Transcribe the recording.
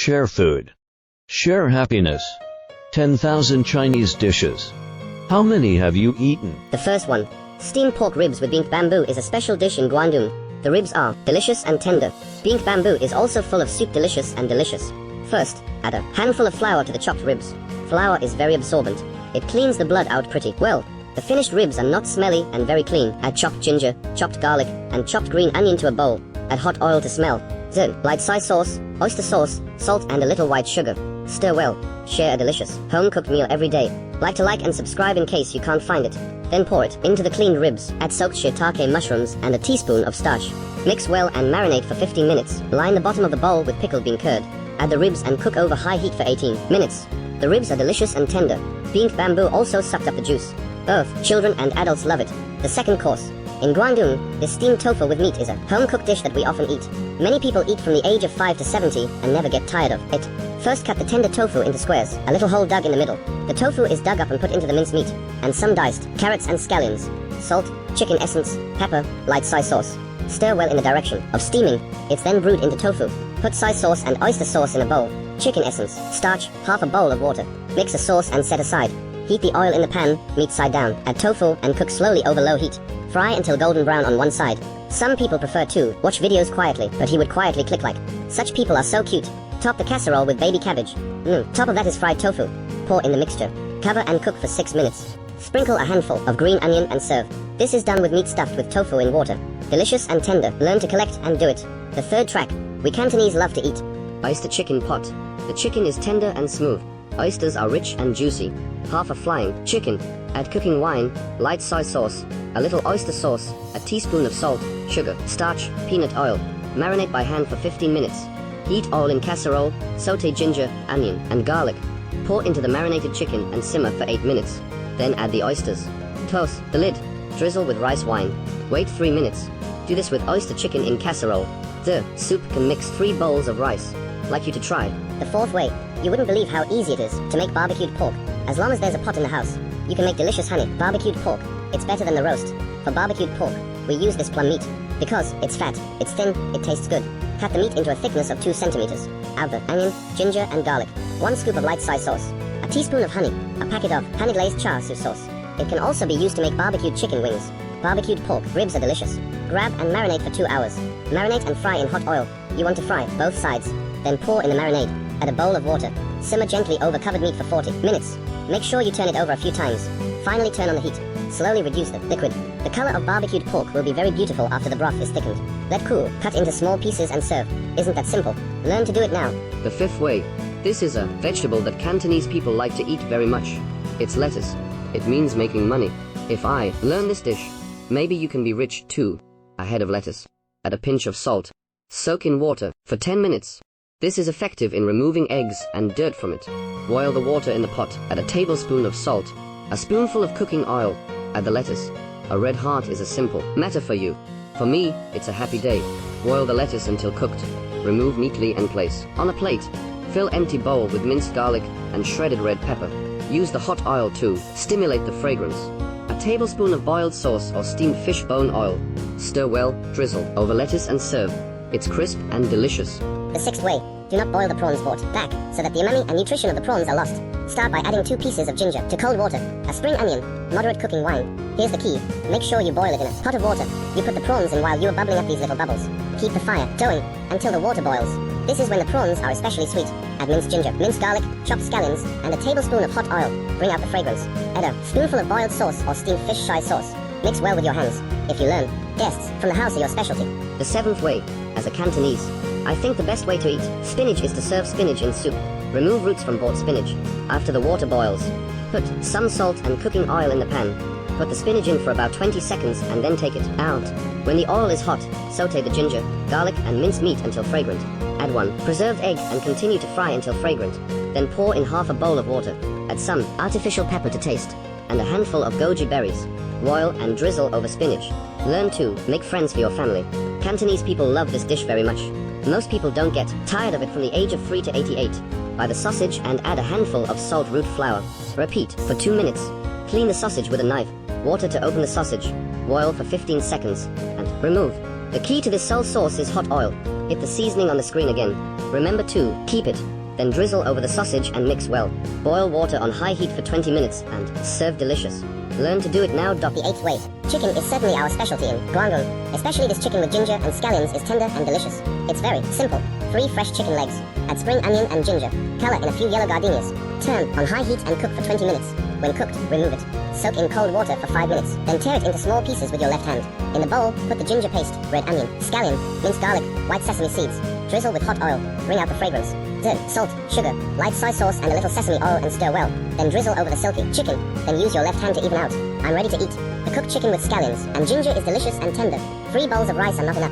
Share food. Share happiness. 10,000 Chinese dishes. How many have you eaten? The first one, steamed pork ribs with beef bamboo, is a special dish in Guangdong. The ribs are delicious and tender. Beef bamboo is also full of soup, delicious and delicious. First, add a handful of flour to the chopped ribs. Flour is very absorbent. It cleans the blood out pretty well. The finished ribs are not smelly and very clean. Add chopped ginger, chopped garlic, and chopped green onion to a bowl. Add hot oil to smell. Then, light soy sauce, oyster sauce, salt and a little white sugar. Stir well. Share a delicious, home-cooked meal every day. Like and subscribe in case you can't find it. Then pour it into the cleaned ribs. Add soaked shiitake mushrooms and a teaspoon of starch. Mix well and marinate for 15 minutes. Line the bottom of the bowl with pickled bean curd. Add the ribs and cook over high heat for 18 minutes. The ribs are delicious and tender. Beef bamboo also sucked up the juice. Both children and adults love it. The second course. In Guangdong, this steamed tofu with meat is a home-cooked dish that we often eat. Many people eat from the age of 5 to 70 and never get tired of it. First, cut the tender tofu into squares, a little hole dug in the middle. The tofu is dug up and put into the minced meat, and some diced carrots and scallions. Salt, chicken essence, pepper, light soy sauce. Stir well in the direction of steaming. It's then brewed into tofu. Put soy sauce and oyster sauce in a bowl. Chicken essence, starch, half a bowl of water. Mix a sauce and set aside. Heat the oil in the pan, meat side down. Add tofu and cook slowly over low heat. Fry until golden brown on one side. Some people prefer to watch videos quietly, but he would quietly click like. Such people are so cute. Top the casserole with baby cabbage. Top of that is fried tofu. Pour in the mixture. Cover and cook for 6 minutes. Sprinkle a handful of green onion and serve. This is done with meat stuffed with tofu in water. Delicious and tender. Learn to collect and do it. The third track. We Cantonese love to eat. Oyster chicken pot. The chicken is tender and smooth. Oysters are rich and juicy. Half a flying chicken. Add cooking wine, light soy sauce, a little oyster sauce, a teaspoon of salt, sugar, starch, peanut oil. Marinate by hand for 15 minutes. Heat all in casserole, saute ginger, onion, and garlic. Pour into the marinated chicken and simmer for 8 minutes. Then add the oysters. Close the lid. Drizzle with rice wine. Wait 3 minutes. Do this with oyster chicken in casserole. The soup can mix 3 bowls of rice. Like you to try. The fourth way. You wouldn't believe how easy it is to make barbecued pork. As long as there's a pot in the house, you can make delicious honey barbecued pork. It's better than the roast. For barbecued pork, we use this plum meat. Because it's fat, it's thin, it tastes good. Cut the meat into a thickness of 2 centimeters. Add the onion, ginger and garlic. 1 scoop of light soy sauce. A teaspoon of honey. A packet of honey glazed char siu sauce. It can also be used to make barbecued chicken wings. Barbecued pork ribs are delicious. Grab and marinate for 2 hours. Marinate and fry in hot oil. You want to fry both sides. Then pour in the marinade. Add a bowl of water. Simmer gently over covered meat for 40 minutes. Make sure you turn it over a few times. Finally turn on the heat. Slowly reduce the liquid. The color of barbecued pork will be very beautiful after the broth is thickened. Let cool. Cut into small pieces and serve. Isn't that simple? Learn to do it now. The fifth way. This is a vegetable that Cantonese people like to eat very much. It's lettuce. It means making money. If I learn this dish, maybe you can be rich too. A head of lettuce. Add a pinch of salt. Soak in water for 10 minutes. This is effective in removing eggs and dirt from it. Boil the water in the pot. Add a tablespoon of salt. A spoonful of cooking oil. Add the lettuce. A red heart is a simple matter for you. For me, it's a happy day. Boil the lettuce until cooked. Remove neatly and place on a plate. Fill empty bowl with minced garlic and shredded red pepper. Use the hot oil to stimulate the fragrance. A tablespoon of boiled sauce or steamed fish bone oil. Stir well, drizzle over lettuce and serve. It's crisp and delicious. The sixth way. Do not boil the prawns brought back, so that the umami and nutrition of the prawns are lost. Start by adding 2 pieces of ginger to cold water, a spring onion, moderate cooking wine. Here's the key. Make sure you boil it in a pot of water. You put the prawns in while you are bubbling up these little bubbles. Keep the fire going until the water boils. This is when the prawns are especially sweet. Add minced ginger, minced garlic, chopped scallions, and a tablespoon of hot oil. Bring out the fragrance. Add a spoonful of boiled sauce or steamed fish soy sauce. Mix well with your hands. If you learn, guests from the house are your specialty. The seventh way. As a Cantonese, I think the best way to eat spinach is to serve spinach in soup. Remove roots from bought spinach. After the water boils, put some salt and cooking oil in the pan. Put the spinach in for about 20 seconds and then take it out. When the oil is hot, saute the ginger, garlic and minced meat until fragrant. Add 1 preserved egg and continue to fry until fragrant. Then pour in half a bowl of water. Add some artificial pepper to taste and a handful of goji berries. Boil and drizzle over spinach. Learn to make friends for your family. Cantonese people love this dish very much. Most people don't get tired of it from the age of 3 to 88. Buy the sausage and add a handful of salt root flour. Repeat for 2 minutes. Clean the sausage with a knife. Water to open the sausage. Boil for 15 seconds. And remove. The key to this sole sauce is hot oil. Hit the seasoning on the screen again. Remember to keep it. Then drizzle over the sausage and mix well. Boil water on high heat for 20 minutes and serve delicious. Learn to do it now. The 8th way. Chicken is certainly our specialty in Guangdong. Especially this chicken with ginger and scallions is tender and delicious. It's very simple. 3 fresh chicken legs. Add spring onion and ginger. Color in a few yellow gardenias. Turn on high heat and cook for 20 minutes. When cooked, remove it. Soak in cold water for 5 minutes. Then tear it into small pieces with your left hand. In the bowl, put the ginger paste, red onion, scallion, minced garlic, white sesame seeds. Drizzle with hot oil. Bring out the fragrance. Dirt, salt, sugar, light soy sauce and a little sesame oil and stir well. Then drizzle over the silky chicken. Then use your left hand to even out. I'm ready to eat. The cooked chicken with scallions and ginger is delicious and tender. 3 bowls of rice are not enough.